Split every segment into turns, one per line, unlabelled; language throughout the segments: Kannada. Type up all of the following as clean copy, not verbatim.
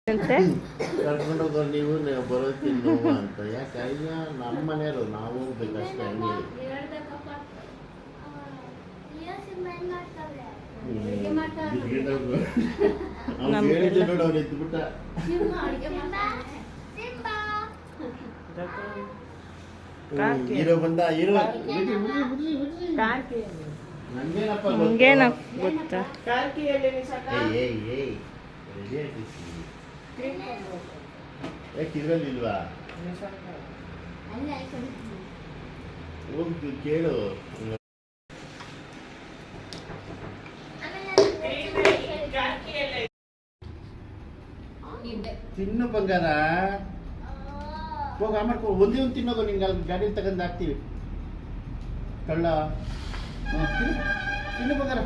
ಕರ್ಕೊಂಡು ಹೋಗೋರು ನೀವು ಬರೋದಕ್ಕಿಂತ ನೋವು ಅಂತ ಯಾಕೆ ಈಗ ನಮ್ಮ ಮನೆಯವರು ನಾವು ಹೋಗ್ಬೇಕಷ್ಟೇ ಹಂಗೆ ಅವ್ನು ಹೇಳಿದ್ದೆ ನೋಡು ಅವ್ನು ಎದ್ದುಬಿಟ್ಟ ಹೀರೋ ಬಂದ ಹೀರೋ
ನಂಗೇನ ಗೊತ್ತಾ
ಯಾಕೆ ಇದ್ರಲ್ಲಿಲ್ವಾ ಹೋಗಿ ಕೇಳು ತಿನ್ನು ಬಂಗಾರ ಹೋಗ ಮಾಡ್ಕೊ ಒಂದೇ ಒಂದು ತಿನ್ನೋದು ನಿಂಗೆ ಅಲ್ಲಿ ಗಾಡಿ ತಗೊಂಡು ಹಾಕ್ತೀವಿ ಕಳ್ಳ ತಿನ್ನು ಬಂಗಾರ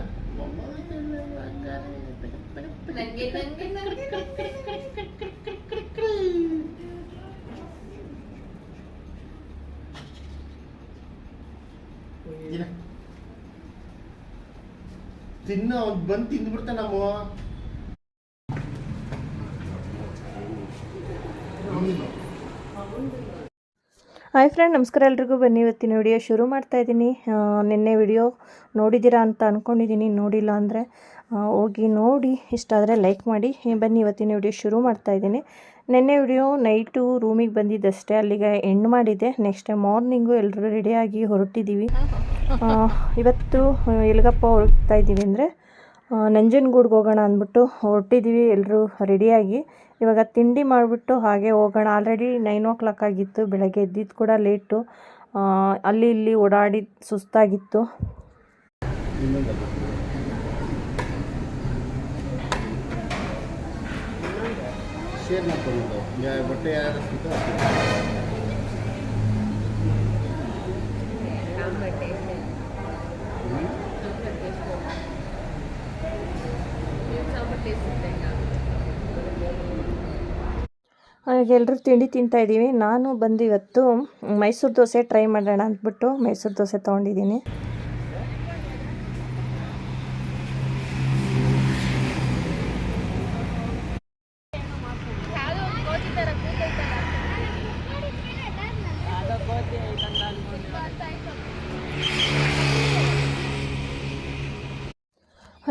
ತಿನ್ನು ಬಂದು ತಿಂದ್ಬಿಡ್ತಾ ನಾವು
ಹಾಯ್ ಫ್ರೆಂಡ್, ನಮಸ್ಕಾರ ಎಲ್ರಿಗೂ. ಬನ್ನಿ ಇವತ್ತಿನ ವಿಡಿಯೋ ಶುರು ಮಾಡ್ತಾ ಇದ್ದೀನಿ. ನಿನ್ನೆ ವಿಡಿಯೋ ನೋಡಿದ್ದೀರಾ ಅಂತ ಅಂದ್ಕೊಂಡಿದ್ದೀನಿ. ನೋಡಿಲ್ಲ ಅಂದರೆ ಹೋಗಿ ನೋಡಿ, ಇಷ್ಟ ಆದರೆ ಲೈಕ್ ಮಾಡಿ. ಬನ್ನಿ ಇವತ್ತಿನ ವಿಡಿಯೋ ಶುರು ಮಾಡ್ತಾ ಇದ್ದೀನಿ. ನಿನ್ನೆ ವಿಡಿಯೋ ನೈಟು ರೂಮಿಗೆ ಬಂದಿದ್ದಷ್ಟೇ, ಅಲ್ಲಿಗೆ ಎಂಡ್ ಮಾಡಿದ್ದೆ. ನೆಕ್ಸ್ಟ್ ಟೈಮ್ ಮಾರ್ನಿಂಗು ಎಲ್ಲರೂ ರೆಡಿಯಾಗಿ ಹೊರಟಿದ್ದೀವಿ. ಇವತ್ತು ಎಲ್ಗಪ್ಪ ಹೊರಡ್ತಾ ಇದ್ದೀವಿ ಅಂದರೆ ನಂಜನಗೂಡಿಗೆ ಹೋಗೋಣ ಅಂದ್ಬಿಟ್ಟು ಹೊರಟಿದ್ದೀವಿ ಎಲ್ಲರೂ ರೆಡಿಯಾಗಿ. ಇವಾಗ ತಿಂಡಿ ಮಾಡಿಬಿಟ್ಟು ಹಾಗೆ ಹೋಗೋಣ. ಆಲ್ರೆಡಿ 9 o'clock ಆಗಿತ್ತು. ಬೆಳಗ್ಗೆ ಎದ್ದಿದ್ದು ಕೂಡ ಲೇಟು. ಅಲ್ಲಿ ಇಲ್ಲಿ ಓಡಾಡಿ ಸುಸ್ತಾಗಿತ್ತು.
ಬಟ್ಟೆ
ಎಲ್ಲರೂ ತಿಂಡಿ ತಿಂತಾಯಿದ್ದೀವಿ. ನಾನು ಬಂದು ಇವತ್ತು ಮೈಸೂರು ದೋಸೆ ಟ್ರೈ ಮಾಡೋಣ ಅಂದ್ಬಿಟ್ಟು ಮೈಸೂರು ದೋಸೆ ತೊಗೊಂಡಿದ್ದೀನಿ.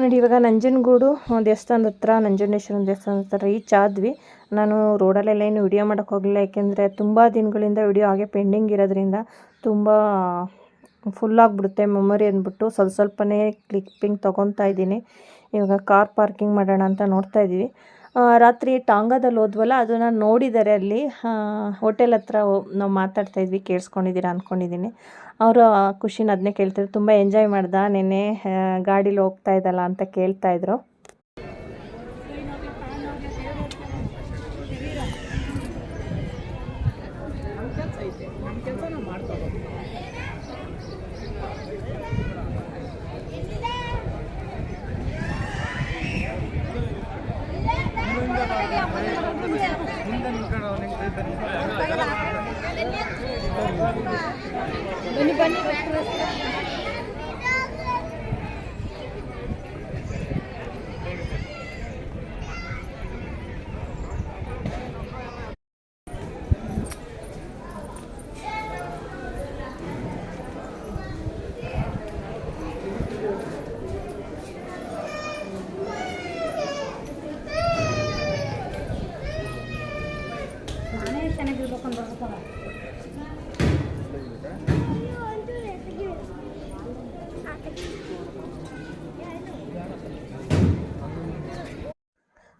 ನೋಡಿ, ಇವಾಗ ನಂಜನಗೂಡು ದೇವಸ್ಥಾನದ ಹತ್ರ, ನಂಜುಂಡೇಶ್ವರನ ದೇವಸ್ಥಾನದ ಹತ್ರ ರೀಚ್ ಆದ್ವಿ. ನಾನು ರೋಡಲ್ಲೆಲ್ಲ ಏನು ವಿಡಿಯೋ ಮಾಡೋಕ್ಕೆ ಹೋಗಲಿಲ್ಲ, ಯಾಕೆಂದರೆ ತುಂಬ ದಿನಗಳಿಂದ ವಿಡಿಯೋ ಹಾಗೆ ಪೆಂಡಿಂಗ್ ಇರೋದ್ರಿಂದ ತುಂಬ ಫುಲ್ಲಾಗಿಬಿಡುತ್ತೆ ಮೆಮೊರಿ ಅಂದ್ಬಿಟ್ಟು ಸ್ವಲ್ಪನೇ ಕ್ಲಿಪ್ಪಿಂಗ್ ತೊಗೊತಾ ಇದ್ದೀನಿ. ಇವಾಗ ಕಾರ್ ಪಾರ್ಕಿಂಗ್ ಮಾಡೋಣ ಅಂತ ನೋಡ್ತಾ ಇದ್ದೀವಿ. ರಾತ್ರಿ ಟಾಂಗಾದಲ್ಲಿ ಹೋದ್ವಲ್ಲ, ಅದನ್ನು ನೋಡಿದ್ದಾರೆ ಅಲ್ಲಿ ಹೋಟೆಲ್ ಹತ್ರ. ನಾವು ಮಾತಾಡ್ತಾಯಿದ್ವಿ, ಕೇಳಿಸ್ಕೊಂಡಿದ್ದೀರಾ ಅಂದ್ಕೊಂಡಿದ್ದೀನಿ. ಅವರು ಖುಷಿನ ಅದನ್ನೇ ಕೇಳ್ತಿದ್ರು. ತುಂಬ ಎಂಜಾಯ್ ಮಾಡ್ದ ನೆನ್ನೆ ಗಾಡೀಲಿ ಹೋಗ್ತಾ ಇದ್ದಲ್ಲ ಅಂತ ಕೇಳ್ತಾಯಿದ್ರು.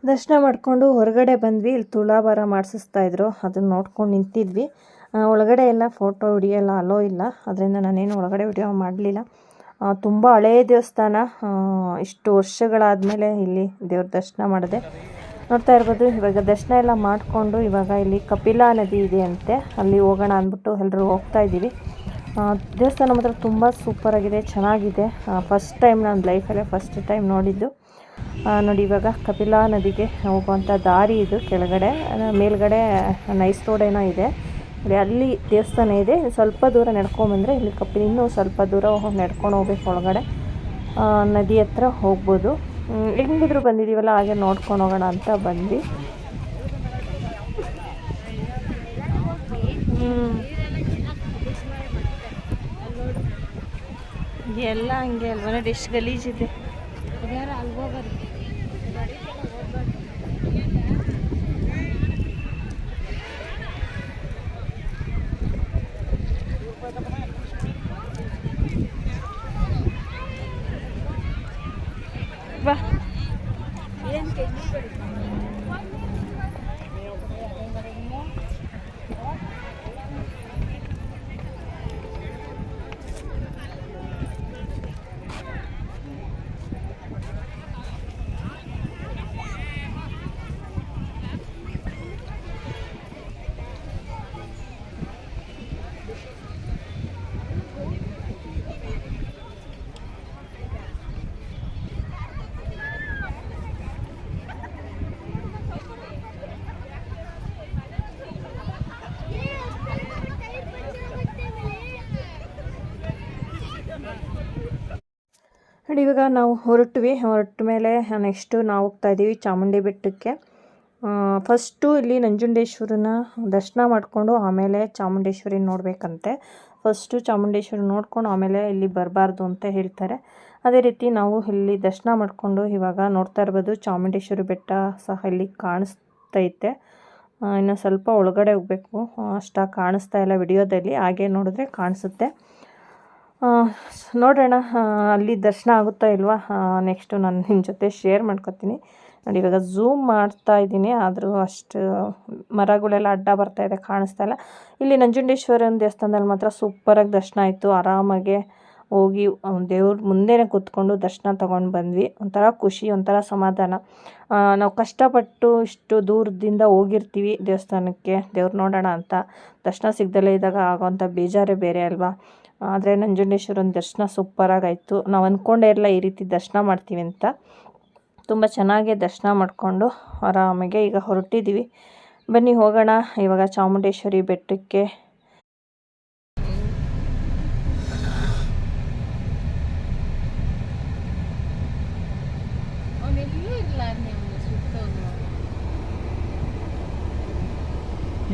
ದರ್ಶನ ಮಾಡಿಕೊಂಡು ಹೊರಗಡೆ ಬಂದ್ವಿ. ಇಲ್ಲಿ ತುಳಾಭಾರ ಮಾಡಿಸ್ತಾಯಿದ್ರು, ಅದನ್ನು ನೋಡ್ಕೊಂಡು ನಿಂತಿದ್ವಿ. ಒಳಗಡೆ ಎಲ್ಲ ಫೋಟೋ ವಿಡಿಯೋ ಎಲ್ಲ ಅಲೋ ಇಲ್ಲ, ಅದರಿಂದ ನಾನೇನು ಒಳಗಡೆ ವಿಡಿಯೋ ಮಾಡಲಿಲ್ಲ. ತುಂಬ ಹಳೆಯ ದೇವಸ್ಥಾನ, ಇಷ್ಟು ವರ್ಷಗಳಾದಮೇಲೆ ಇಲ್ಲಿ ದೇವ್ರ ದರ್ಶನ ಮಾಡಿದೆ. ನೋಡ್ತಾ ಇರ್ಬೋದು. ಇವಾಗ ದರ್ಶನ ಎಲ್ಲ ಮಾಡಿಕೊಂಡು ಇವಾಗ ಇಲ್ಲಿ ಕಪಿಲಾ ನದಿ ಇದೆ ಅಂತೆ, ಅಲ್ಲಿ ಹೋಗೋಣ ಅಂದ್ಬಿಟ್ಟು ಎಲ್ಲರೂ ಹೋಗ್ತಾ ಇದ್ದೀವಿ. ದೇವಸ್ಥಾನ ಮಾತ್ರ ತುಂಬ ಸೂಪರಾಗಿದೆ, ಚೆನ್ನಾಗಿದೆ. ಫಸ್ಟ್ ಟೈಮ್ ನಾನು ಲೈಫಲ್ಲೇ ಫಸ್ಟ್ ಟೈಮ್ ನೋಡಿದ್ದು. ನೋಡಿ, ಇವಾಗ ಕಪಿಲಾ ನದಿಗೆ ಹೋಗುವಂಥ ದಾರಿ ಇದು. ಕೆಳಗಡೆ ಮೇಲ್ಗಡೆ ನೈಸ್ ರೋಡ್ ಏನೋ ಇದೆ, ಅಲ್ಲಿ ದೇವಸ್ಥಾನ ಇದೆ. ಸ್ವಲ್ಪ ದೂರ ನಡ್ಕೊಂಬಂದರೆ ಇಲ್ಲಿ ಇನ್ನೂ ಸ್ವಲ್ಪ ದೂರ ನಡ್ಕೊಂಡು ಹೋಗ್ಬೇಕು ಒಳಗಡೆ. ನದಿ ಹತ್ರ ಹೋಗ್ಬೋದು. ಹೆಂಗಿದ್ರು ಬಂದಿದ್ದೀವಲ್ಲ, ಹಾಗೆ ನೋಡ್ಕೊಂಡು ಹೋಗೋಣ ಅಂತ ಬಂದ್ವಿ. ಎಲ್ಲ ಹಂಗೆ ಅಲ್ವ ನೋಡಿ ಎಷ್ಟು ಗಲೀಜಿದೆ. ಬಾ ನೋಡಿ ಇವಾಗ ನಾವು ಹೊರಟ ಮೇಲೆ ನೆಕ್ಸ್ಟು ನಾವು ಹೋಗ್ತಾ ಇದ್ದೀವಿ ಚಾಮುಂಡಿ ಬೆಟ್ಟಕ್ಕೆ. ಫಸ್ಟು ಇಲ್ಲಿ ನಂಜುಂಡೇಶ್ವರನ ದರ್ಶನ ಮಾಡಿಕೊಂಡು ಆಮೇಲೆ ಚಾಮುಂಡೇಶ್ವರಿ ನೋಡಬೇಕಂತೆ. ಫಸ್ಟು ಚಾಮುಂಡೇಶ್ವರಿ ನೋಡ್ಕೊಂಡು ಆಮೇಲೆ ಇಲ್ಲಿ ಬರಬಾರ್ದು ಅಂತ ಹೇಳ್ತಾರೆ. ಅದೇ ರೀತಿ ನಾವು ಇಲ್ಲಿ ದರ್ಶನ ಮಾಡಿಕೊಂಡು ಇವಾಗ ನೋಡ್ತಾ ಇರ್ಬೋದು ಚಾಮುಂಡೇಶ್ವರಿ ಬೆಟ್ಟ ಸಹ ಇಲ್ಲಿ ಕಾಣಿಸ್ತೈತೆ. ಇನ್ನು ಸ್ವಲ್ಪ ಒಳಗಡೆ ಹೋಗಬೇಕು, ಅಷ್ಟಾಗಿ ಕಾಣಿಸ್ತಾ ಇಲ್ಲ ವಿಡಿಯೋದಲ್ಲಿ, ಹಾಗೆ ನೋಡಿದ್ರೆ ಕಾಣಿಸುತ್ತೆ. ನೋಡೋಣ ಅಲ್ಲಿ ದರ್ಶನ ಆಗುತ್ತಾ ಇಲ್ವಾ, ನೆಕ್ಸ್ಟು ನಾನು ನಿಮ್ಮ ಜೊತೆ ಶೇರ್ ಮಾಡ್ಕೊತೀನಿ. ನೋಡಿ ಇವಾಗ ಝೂಮ್ ಮಾಡ್ತಾ ಇದ್ದೀನಿ, ಆದರೂ ಅಷ್ಟು ಮರಗಳೆಲ್ಲ ಅಡ್ಡ ಬರ್ತಾ ಇದೆ, ಕಾಣಿಸ್ತಾ ಇಲ್ಲ. ಇಲ್ಲಿ ನಂಜುಂಡೇಶ್ವರನ ದೇವಸ್ಥಾನದಲ್ಲಿ ಮಾತ್ರ ಸೂಪರಾಗಿ ದರ್ಶನ ಆಯಿತು. ಆರಾಮಾಗೆ ಹೋಗಿ ದೇವ್ರ ಮುಂದೆನೇ ಕೂತ್ಕೊಂಡು ದರ್ಶನ ತೊಗೊಂಡು ಬಂದ್ವಿ. ಒಂಥರ ಖುಷಿ, ಒಂಥರ ಸಮಾಧಾನ. ನಾವು ಕಷ್ಟಪಟ್ಟು ಇಷ್ಟು ದೂರದಿಂದ ಹೋಗಿರ್ತೀವಿ ದೇವಸ್ಥಾನಕ್ಕೆ ದೇವ್ರು ನೋಡೋಣ ಅಂತ, ದರ್ಶನ ಸಿಗ್ದಲೇ ಇದ್ದಾಗ ಆಗೋವಂಥ ಬೇಜಾರೇ ಬೇರೆ ಅಲ್ವಾ. ಆದರೆ ನಂಜುಂಡೇಶ್ವರನ ದರ್ಶನ ಸೂಪರಾಗಾಯಿತು. ನಾವು ಅಂದ್ಕೊಂಡೇ ಇರಲ್ಲ ಈ ರೀತಿ ದರ್ಶನ ಮಾಡ್ತೀವಿ ಅಂತ. ತುಂಬ ಚೆನ್ನಾಗಿ ದರ್ಶನ ಮಾಡಿಕೊಂಡು ಆರಾಮಾಗೆ ಈಗ ಹೊರಟಿದ್ದೀವಿ. ಬನ್ನಿ ಹೋಗೋಣ ಇವಾಗ ಚಾಮುಂಡೇಶ್ವರಿ ಬೆಟ್ಟಕ್ಕೆ.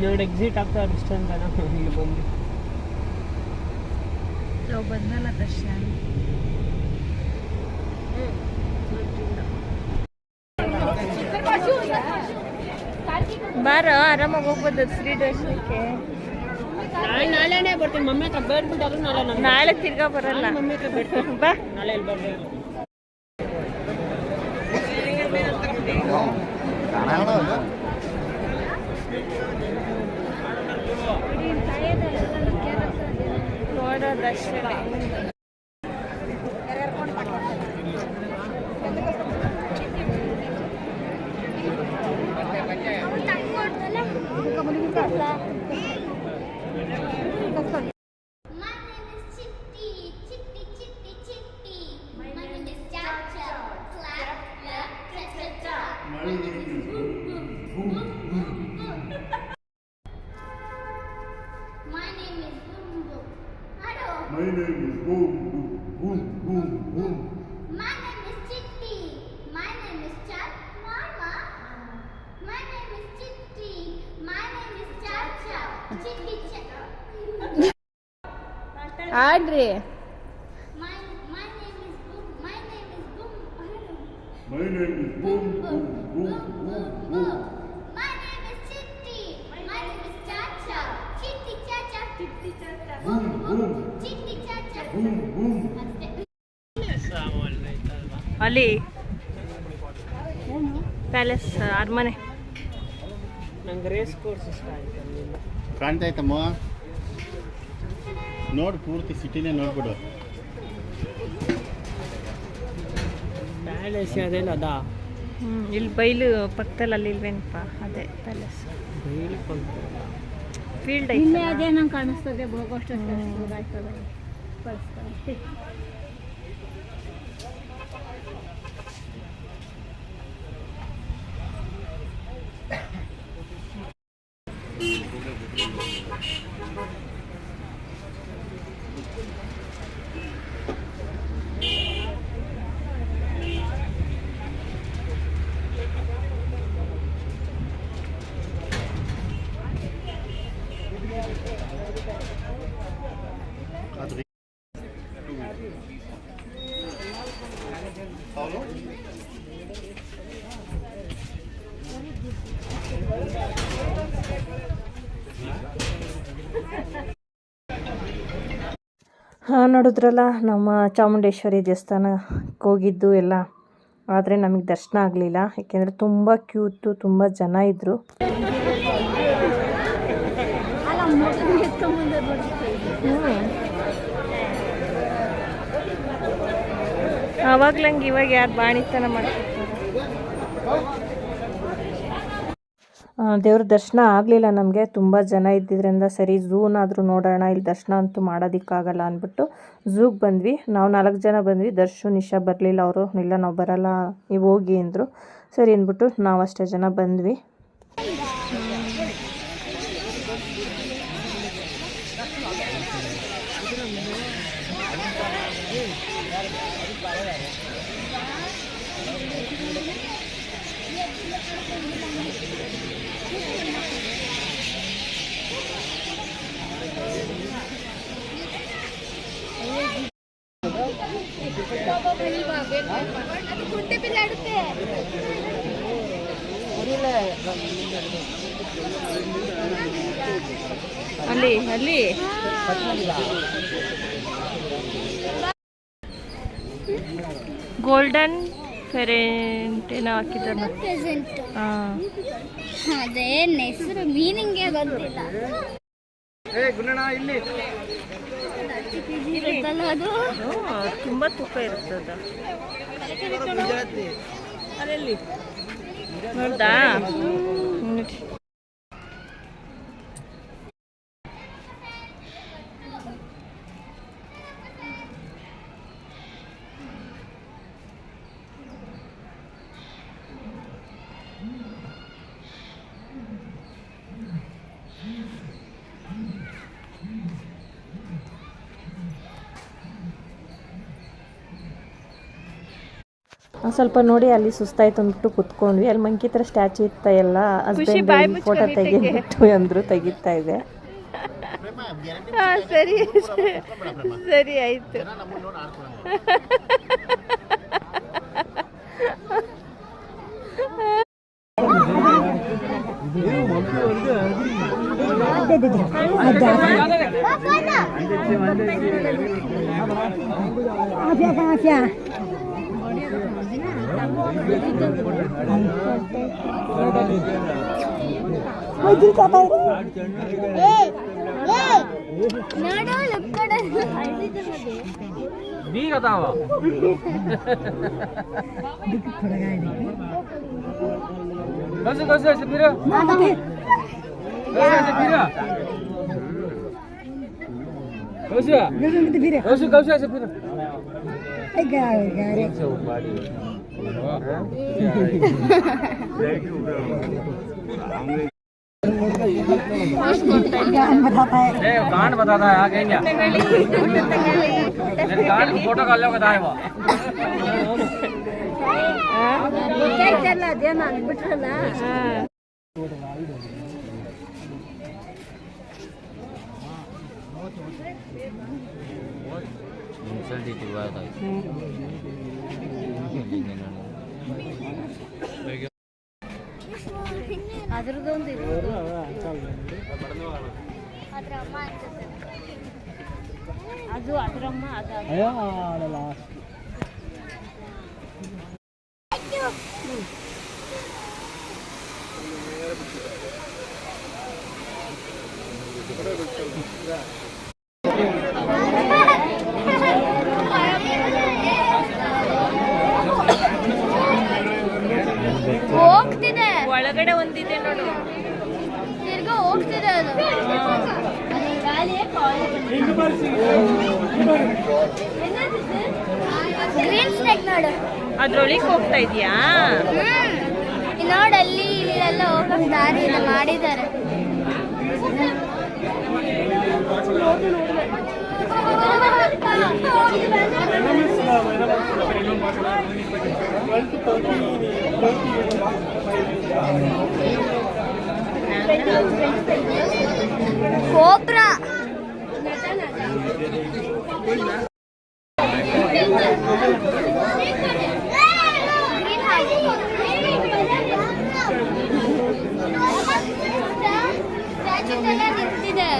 ನೋಡಿ ಎಕ್ಸಿಟ್ ಆಗ್ತಾ ಇಷ್ಟ ಅಂತ ಇಲ್ಲಿ ಬಂದು
ನಾವು ಬಂದಲ್ಲ ದರ್ಶನ. ಬಾರ ಆರಾಮಾಗಿ ಹೋಗ್ಬೋದು ಫ್ರೀ ದರ್ಶನಕ್ಕೆ.
ನಾಳೆನೇ ಬರ್ತೀನಿ, ಮಮ್ಮಿ ಹತ್ರ ಬೇಡ್ಬಿಟ್ಟು
ನಾಳೆ ತಿರ್ಗಾ ಬರಲ್ಲ,
ಮಮ್ಮಿ ಹತ್ರ ಬೇಡ್ತೀನಿ
ಬಾ
ನಾಳೆ ಇಲ್ಲಿ ಬರ್ಬೇಕು.
ನೋಡೋ ದರ್ಶನ.
My name is Boom Boom Boom Boom.
My name is Chitti. My name is Chat Mama. My name is Chitti. My name is Chacha. Chitti Chacha.
ಆಡ್ರಿ.
My name is Boom. My name is Boom.
My name is Boom Boom Boom Boom Boom.
My name is Chitti. My name is Chacha. Chitti Chacha. Chitti Chacha.
Boom Boom
Chitti Chacha.
Boom Boom.
ಅಲ್ಲಿ ಪ್ಯಾಲೇಸ್ ಅರಮನೆ.
ನಂಗೆ ರೇಸ್ ಕೋರ್ಸ್ ಇಷ್ಟ ಆಯ್ತು ಅಲ್ಲಿಂದ.
ಕಾಣ್ತಾಯ್ತಮ್ಮ, ನೋಡು ಪೂರ್ತಿ ಸಿಟಿನೇ ನೋಡ್ಬಿಡು.
ಪ್ಯಾಲೇಸ್ ಅದೆಲ್ಲ ಅದಾ
ಇಲ್ಲಿ ಬೈಲು ಪಕ್ಕದಲ್ಲಿ ಅಲ್ಲಿ ಇಲ್ವೇನಪ್ಪ, ಅದೇ ಪ್ಯಾಲೇಸ್
ಬೈಲು
ಫೀಲ್ಡ್
ಇಲ್ಲೇ
ಐತೆ.
ಅದೇ ನಂಗೆ ಕಾಣಿಸ್ತದೆ ಹೋಗೋಷ್ಟು ಆಯ್ತದೆ
Chitti
ನೋಡಿದ್ರಲ್ಲ ನಮ್ಮ ಚಾಮುಂಡೇಶ್ವರಿ ದೇವಸ್ಥಾನಕ್ಕೆ ಹೋಗಿದ್ದು ಎಲ್ಲ, ಆದರೆ ನಮಗೆ ದರ್ಶನ ಆಗಲಿಲ್ಲ. ಏಕೆಂದರೆ ತುಂಬ ಕ್ಯೂ ಇತ್ತು, ತುಂಬ ಜನ ಇದ್ದರು. ಆವಾಗ್ಲಂಗೆ ಇವಾಗ ಯಾರು ಬಾಣಿತನ ಮಾಡ್ತಾರೆ. ದೇವ್ರ ದರ್ಶನ ಆಗಲಿಲ್ಲ ನಮಗೆ, ತುಂಬ ಜನ ಇದ್ದಿದ್ದರಿಂದ ಸರಿ ಝೂನಾದರೂ ನೋಡೋಣ, ಇಲ್ಲಿ ದರ್ಶನ ಅಂತೂ ಮಾಡೋದಕ್ಕಾಗಲ್ಲ ಅಂದ್ಬಿಟ್ಟು ಝೂಗೆ ಬಂದ್ವಿ. ನಾವು 4 ಜನ ಬಂದ್ವಿ. ದರ್ಶನ್ ನಿಶಾ ಬರಲಿಲ್ಲ. ಅವರು ಇಲ್ಲ ನಾವು ಬರಲ್ಲ ನೀವು ಹೋಗಿ ಅಂದರು. ಸರಿ ಅಂದ್ಬಿಟ್ಟು ನಾವು ಅಷ್ಟೇ ಜನ ಬಂದ್ವಿ. ಅಲ್ಲಿ ಅಲ್ಲಿ ಗೋಲ್ಡನ್ ಫೆರೆಂಟ್ ಏನೋ ಹಾಕಿದ್ದಾರೆ.
ಅದೇನ್ ಹೆಸರು ಮೀನಿಂಗೇ ಗೊತ್ತಿಲ್ಲ. ಅದು
ತುಂಬ ತೂಕ ಇರ್ತದ. ಅಲ್ಲಲ್ಲಿ ನೋಡ್ದಾ? ಸ್ವಲ್ಪ ನೋಡಿ ಅಲ್ಲಿ ಸುಸ್ತಾಯ್ತು ಅಂದ್ಬಿಟ್ಟು ಕುತ್ಕೊಂಡ್ವಿ. ಅಲ್ಲಿ ಮಂಕಿ ಥರ ಸ್ಟ್ಯಾಚು ಇತ್ತ ಎಲ್ಲ. ಹಸ್ಬೆಂಡ್ ಫೋಟೋ ತೆಗಿಬಿಟ್ಟು ಅಂದರು, ತೆಗಿತಾ ಇದೆ. ಸರಿ ಸರಿ ಆಯ್ತು.
गांड बताता है आगे क्या गांड फोटो कर लो बताए वो
चला देना बिठना ಅದ್ರದೊಂದು ಅದು ಅದ್ರಮ್ಮ ಅದು
ಹೋಗ್ತಿದೆ,
ಒಳಗಡೆ ಒಂದಿದೆ ನೋಡು,
ತಿರ್ಗಾ ಹೋಗ್ತಿದೆ ಅದು. ಗ್ರೀನ್ ಸ್ನೇಕ್ ನೋಡು,
ಅದ್ರೊಳಗೆ ಹೋಗ್ತಾ ಇದೆಯಾ?
ನೋಡಲ್ಲಿ ಇಲ್ಲೆಲ್ಲ ಹೋಗಕ್ ದಾರಿ ಇಲ್ಲ, ಮಾಡಿದ್ದಾರೆ. ಕೋಬ್ರಾ ನಿಂತಿದೆ.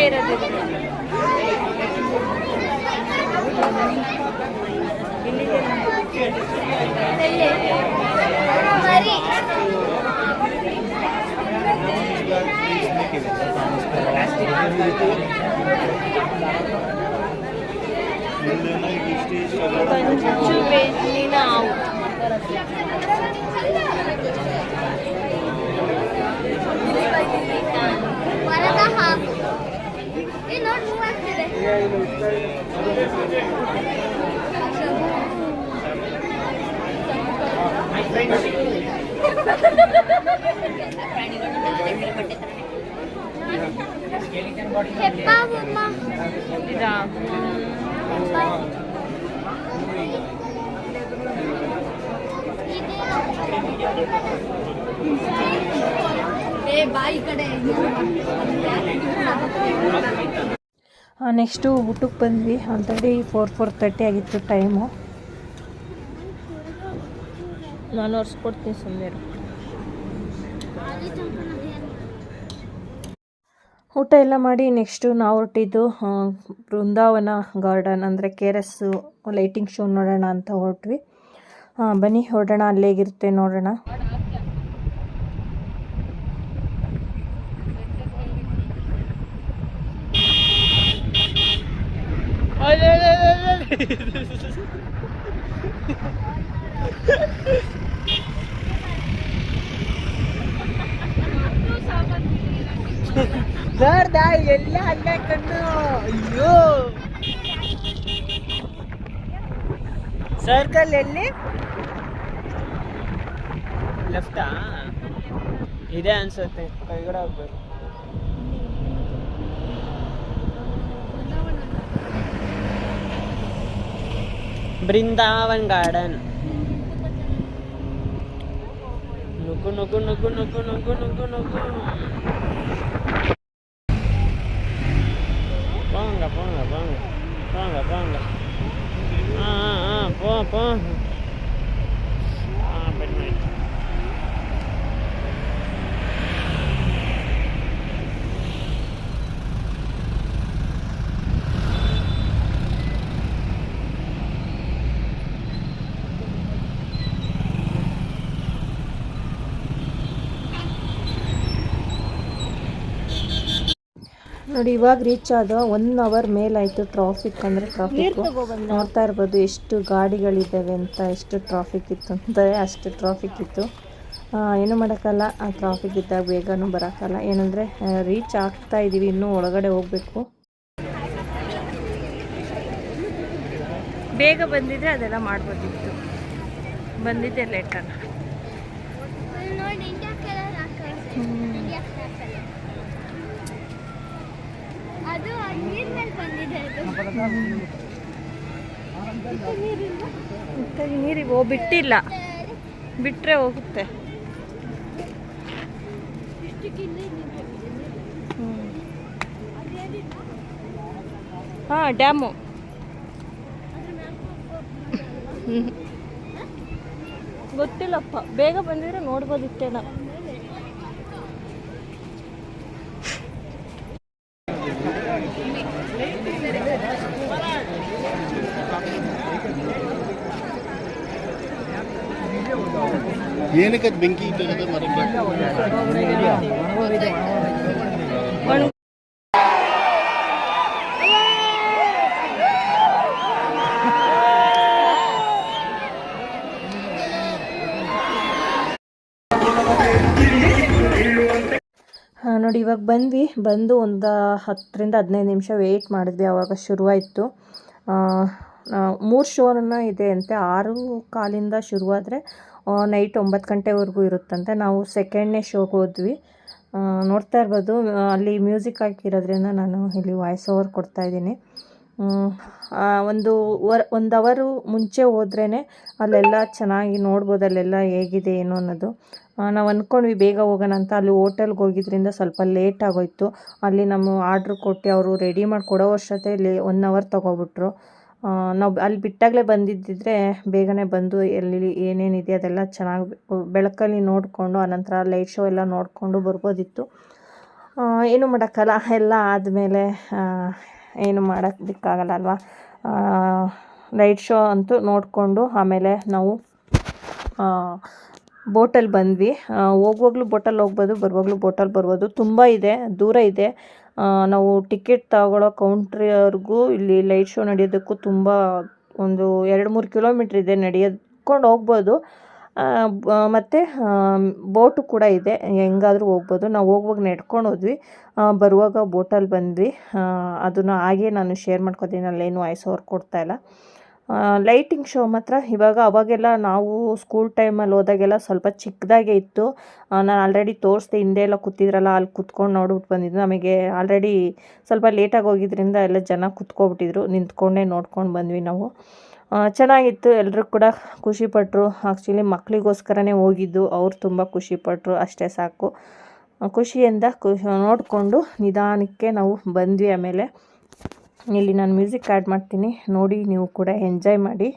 ಇರೋದು
ಮರಿ
ಕಂಚು ಬೆನ್ನಿನ ಹಾವು
ಮರದ ಹಾವು ನೋಡಿ ಮೂವ್ ಆಗ್ತಿದೆ ಹೆಪ್ಪಾವಮ್ಮ
ಇದಾ
ಬಾಯಿ ಕಡೆ
ನೆಕ್ಸ್ಟು ಊಟಕ್ಕೆ ಬಂದ್ವಿ ಆಲ್ರೆಡಿ 4:30 ಆಗಿತ್ತು ಟೈಮು. ನಾನು ಒರೆಸ್ಕೊಡ್ತೀನಿ ಸುಮ್ಮನೆ. ಊಟ ಎಲ್ಲ ಮಾಡಿ ನೆಕ್ಸ್ಟು ನಾವು ಹೊರಟಿದ್ದು ಬೃಂದಾವನ ಗಾರ್ಡನ್ ಅಂದರೆ KRS ಲೈಟಿಂಗ್ ಶೋ ನೋಡೋಣ ಅಂತ ಹೊರಟ್ವಿ. ಬನ್ನಿ ಹೊರಡೋಣ, ಅಲ್ಲೇಗಿರುತ್ತೆ ನೋಡೋಣ.
ಎಲ್ಲ ಅಲ್ಲೇ ಕಣ್ಣು. ಅಯ್ಯೋ ಸರ್ಕಲ್ ಎಲ್ಲಿ ಲೆಫ್ಟಾ ಇದೆ ಅನ್ಸುತ್ತೆ, ಕೆಳಗಡೆ ಹೋಗ್ಬೇಕು. ಬೃಂದಾವನ್ ಗಾರ್ಡನ್. ನುಗ್ಗು ನುಗ್ಗು ನುಗ್ಗು ನುಗ್ಗು ನುಗ್ಗು ನುಗ್ಗು ನುಗ್ಗು. ponga ponga ponga ponga ponga po perfetto.
ನೋಡಿ ಇವಾಗ ರೀಚ್ ಆದ 1 ಅವರ್ ಮೇಲಾಯಿತು. ಟ್ರಾಫಿಕ್ ಅಂದರೆ ಟ್ರಾಫಿಕ್ ನೋಡ್ತಾ ಇರ್ಬೋದು ಎಷ್ಟು ಗಾಡಿಗಳಿದ್ದಾವೆ ಅಂತ, ಎಷ್ಟು ಟ್ರಾಫಿಕ್ ಇತ್ತು ಅಂದರೆ ಅಷ್ಟು ಟ್ರಾಫಿಕ್ ಇತ್ತು. ಏನೂ ಮಾಡೋಕ್ಕಲ್ಲ, ಆ ಟ್ರಾಫಿಕ್ ಇದ್ದಾಗ ಬೇಗನೂ ಬರೋಕ್ಕಲ್ಲ. ಏನಂದರೆ ರೀಚ್ ಆಗ್ತಾ ಇದ್ದೀವಿ, ಇನ್ನೂ ಒಳಗಡೆ ಹೋಗಬೇಕು. ಬೇಗ ಬಂದಿದ್ರೆ ಅದೆಲ್ಲ ಮಾಡ್ಬೋದಿತ್ತು, ಬಂದಿದ್ದೆ ಲೇಟಲ್ಲ.
ನೋಡಿ ಇಂಡಿಯಾ ಕಲರ್ ಇಂಡಿಯಾ ಕಲರ್ ಅದು ನೀರ್ ಮೇಲೆ ಬಂದಿದೆ.
ಅದು ನೀರಿಗೆ ಬಿಟ್ಟಿಲ್ಲ, ಬಿಟ್ಟರೆ ಹೋಗುತ್ತೆ. ಹಾಂ, ಡ್ಯಾಮು. ಗೊತ್ತಿಲ್ಲಪ್ಪ, ಬೇಗ ಬಂದಿದ್ರೆ ನೋಡ್ಬೋದಿತ್ತೇನೋ.
ಏನಕ್ಕೆ ಬೆಂಕಿ ಇಟ್ಟಿರೋದು ಮರಕ್ಕೆ?
ನೋಡಿ ಇವಾಗ ಬಂದು ಒಂದು 10ರಿಂದ 15 ನಿಮಿಷ ವೆಯ್ಟ್ ಮಾಡಿದ್ವಿ. ಆವಾಗ ಶುರುವಾಯಿತು. 3 ಶೋನ ಇದೆ ಅಂತೆ. 6:15 ಶುರುವಾದರೆ ನೈಟ್ 9 ಗಂಟೆವರೆಗೂ ಇರುತ್ತಂತೆ. ನಾವು ಸೆಕೆಂಡ್ನೇ ಶೋಗೆ ಹೋದ್ವಿ. ನೋಡ್ತಾ ಇರ್ಬೋದು, ಅಲ್ಲಿ ಮ್ಯೂಸಿಕ್ ಹಾಕಿರೋದ್ರಿಂದ ನಾನು ಇಲ್ಲಿ ವಾಯ್ಸ್ ಓವರ್ ಕೊಡ್ತಾಯಿದ್ದೀನಿ. ಒಂದು ಅವರು ಮುಂಚೆ ಹೋದ್ರೇ ಅಲ್ಲೆಲ್ಲ ಚೆನ್ನಾಗಿ ನೋಡ್ಬೋದು, ಅಲ್ಲೆಲ್ಲ ಹೇಗಿದೆ ಏನು ಅನ್ನೋದು. ನಾವು ಅಂದ್ಕೊಂಡ್ವಿ ಬೇಗ ಹೋಗೋಣ ಅಂತ. ಅಲ್ಲಿ ಹೋಟೆಲ್ಗೆ ಹೋಗಿದ್ರಿಂದ ಸ್ವಲ್ಪ ಲೇಟ್ ಆಗೋಯ್ತು. ಅಲ್ಲಿ ನಮ್ಮ ಆರ್ಡ್ರ್ ಕೊಟ್ಟು ಅವರು ರೆಡಿ ಮಾಡಿ ಕೊಡೋ ಅಷ್ಟೊತ್ತಲ್ಲಿ 1 ಅವರ್ ತೊಗೊಬಿಟ್ರು. ನಾವು ಅಲ್ಲಿ ಬಿಟ್ಟಾಗಲೇ ಬಂದಿದ್ದಿದ್ರೆ ಬೇಗನೆ ಬಂದು ಎಲ್ಲಿ ಏನೇನಿದೆ ಅದೆಲ್ಲ ಚೆನ್ನಾಗಿ ಬೆಳಕಲ್ಲಿ ನೋಡಿಕೊಂಡು, ಆನಂತರ ಲೈಟ್ ಶೋ ಎಲ್ಲ ನೋಡಿಕೊಂಡು ಬರ್ಬೋದಿತ್ತು. ಏನು ಮಾಡೋಕ್ಕಲ್ಲ, ಎಲ್ಲ ಆದಮೇಲೆ ಏನು ಮಾಡೋದಕ್ಕಾಗಲ್ಲ ಅಲ್ವಾ. ಲೈಟ್ ಶೋ ಅಂತೂ ನೋಡಿಕೊಂಡು ಆಮೇಲೆ ನಾವು ಬೋಟಲ್ಲಿ ಬಂದ್ವಿ. ಹೋಗುವಾಗಲೂ ಬೋಟಲ್ಲಿ ಹೋಗ್ಬೋದು, ಬರುವಾಗಲೂ ಬೋಟಲ್ಲಿ ಬರ್ಬೋದು. ತುಂಬ ಇದೆ, ದೂರ ಇದೆ. ನಾವು ಟಿಕೆಟ್ ತಗೊಳ್ಳೋ ಕೌಂಟ್ರಿವರೆಗೂ ಇಲ್ಲಿ ಲೈಟ್ ಶೋ ನಡೆಯೋದಕ್ಕೂ ತುಂಬ ಒಂದು 2-3 ಕಿಲೋಮೀಟ್ರ್ ಇದೆ, ನಡೆಯೋದ್ಕೊಂಡು ಹೋಗ್ಬೋದು. ಮತ್ತು ಬೋಟು ಕೂಡ ಇದೆ, ಹೆಂಗಾದರೂ ಹೋಗ್ಬೋದು. ನಾವು ಹೋಗುವಾಗ ನಡ್ಕೊಂಡು ಹೋದ್ವಿ, ಬರುವಾಗ ಬೋಟಲ್ಲಿ ಬಂದ್ವಿ. ಅದನ್ನು ಹಾಗೆ ನಾನು ಶೇರ್ ಮಾಡ್ಕೊತೀನಿ, ಅಲ್ಲೇನು ವಾಯ್ಸ್ ಓವರ್ ಕೊಡ್ತಾಯಿಲ್ಲ. ಲೈಟಿಂಗ್ ಶೋ ಮಾತ್ರ ಅವಾಗೆಲ್ಲ ನಾವು ಸ್ಕೂಲ್ ಟೈಮಲ್ಲಿ ಹೋದಾಗೆಲ್ಲ ಸ್ವಲ್ಪ ಚಿಕ್ಕದಾಗೆ ಇತ್ತು. ನಾನು ಆಲ್ರೆಡಿ ತೋರಿಸ್ದೆ, ಹಿಂದೆ ಎಲ್ಲ ಕೂತಿದ್ರಲ್ಲ, ಅಲ್ಲಿ ಕೂತ್ಕೊಂಡು ನೋಡ್ಬಿಟ್ಟು ಬಂದಿದ್ದು. ನಮಗೆ ಆಲ್ರೆಡಿ ಸ್ವಲ್ಪ ಲೇಟಾಗಿ ಹೋಗಿದ್ರಿಂದ ಎಲ್ಲ ಜನ ಕೂತ್ಕೊಬಿಟ್ಟಿದ್ರು, ನಿಂತ್ಕೊಂಡೇ ನೋಡ್ಕೊಂಡು ಬಂದ್ವಿ ನಾವು. ಚೆನ್ನಾಗಿತ್ತು, ಎಲ್ಲರೂ ಕೂಡ ಖುಷಿಪಟ್ಟರು. ಆ್ಯಕ್ಚುಲಿ ಮಕ್ಕಳಿಗೋಸ್ಕರನೇ ಹೋಗಿದ್ದು, ಅವ್ರು ತುಂಬ ಖುಷಿಪಟ್ಟರು, ಅಷ್ಟೇ ಸಾಕು. ಖುಷಿಯಿಂದ ನೋಡಿಕೊಂಡು ನಿಧಾನಕ್ಕೆ ನಾವು ಬಂದ್ವಿ. ಆಮೇಲೆ ಇಲ್ಲಿ ನಾನು ಮ್ಯೂಸಿಕ್ ಆ್ಯಡ್ ಮಾಡ್ತೀನಿ, ನೋಡಿ ನೀವು ಕೂಡ ಎಂಜಾಯ್ ಮಾಡಿ.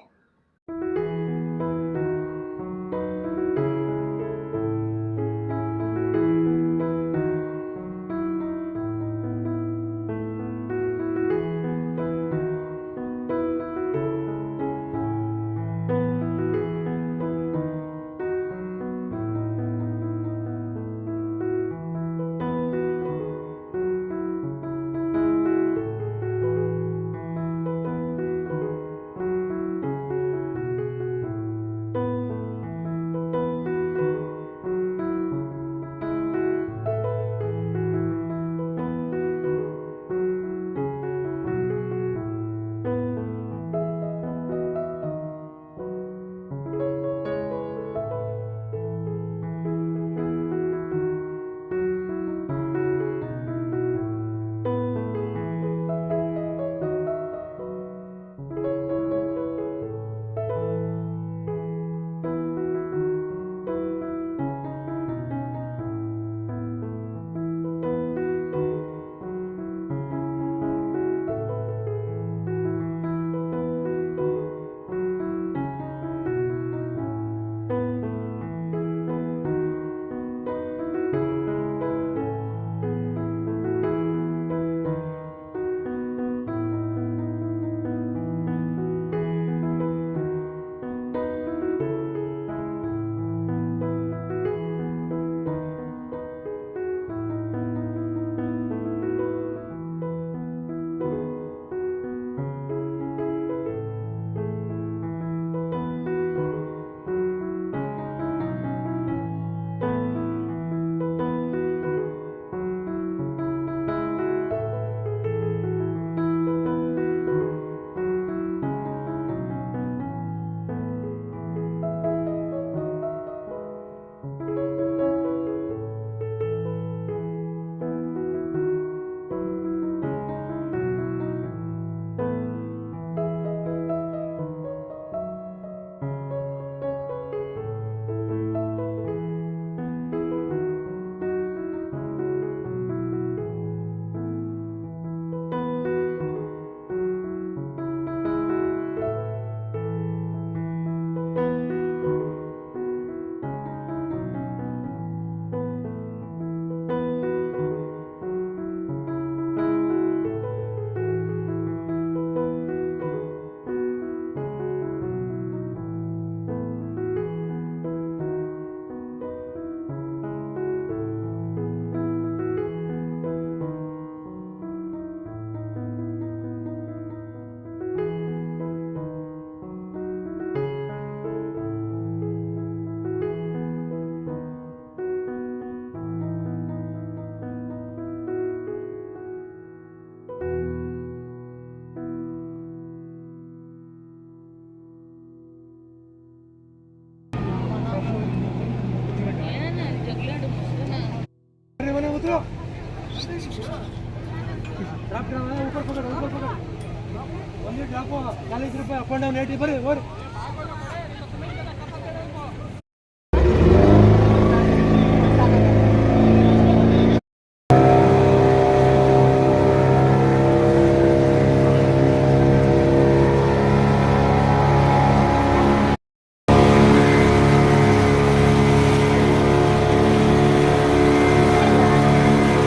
₹40 ಅಪ್ ಅಂಡ್ ಡೌನ್ 80 ಬರ್ರಿ ಓರಿ.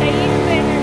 ಟೈಟ್ ಬೇಡ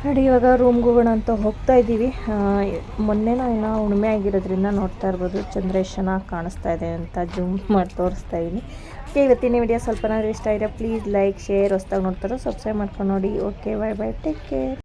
ಅಡಿ ಇವಾಗ ರೂಮ್ಗೆ ಹೋಗೋಣ ಅಂತ ಹೋಗ್ತಾ ಇದ್ದೀವಿ. ಮೊನ್ನೆನ ಏನೋ ಉಣ್ಮೆ ಆಗಿರೋದ್ರಿಂದ ನೋಡ್ತಾ ಇರ್ಬೋದು ಚಂದ್ರೇಶ್ ಚೆನ್ನಾಗಿ ಕಾಣಿಸ್ತಾ ಇದೆ ಅಂತ ಜೂಮ್ ಮಾಡಿ ತೋರಿಸ್ತಾ ಇದ್ದೀನಿ. ಓಕೆ, ಇವತ್ತಿನ ವಿಡಿಯೋ ಸ್ವಲ್ಪನಾದ್ರೂ ಇಷ್ಟ ಇದೆ ಪ್ಲೀಸ್ ಲೈಕ್ ಶೇರ್ ಹೊಸ್ದಾಗಿ ನೋಡ್ತಾರೋ ಸಬ್ಸ್ಕ್ರೈಬ್ ಮಾಡ್ಕೊಂಡು ನೋಡಿ. Okay, bye bye, take care.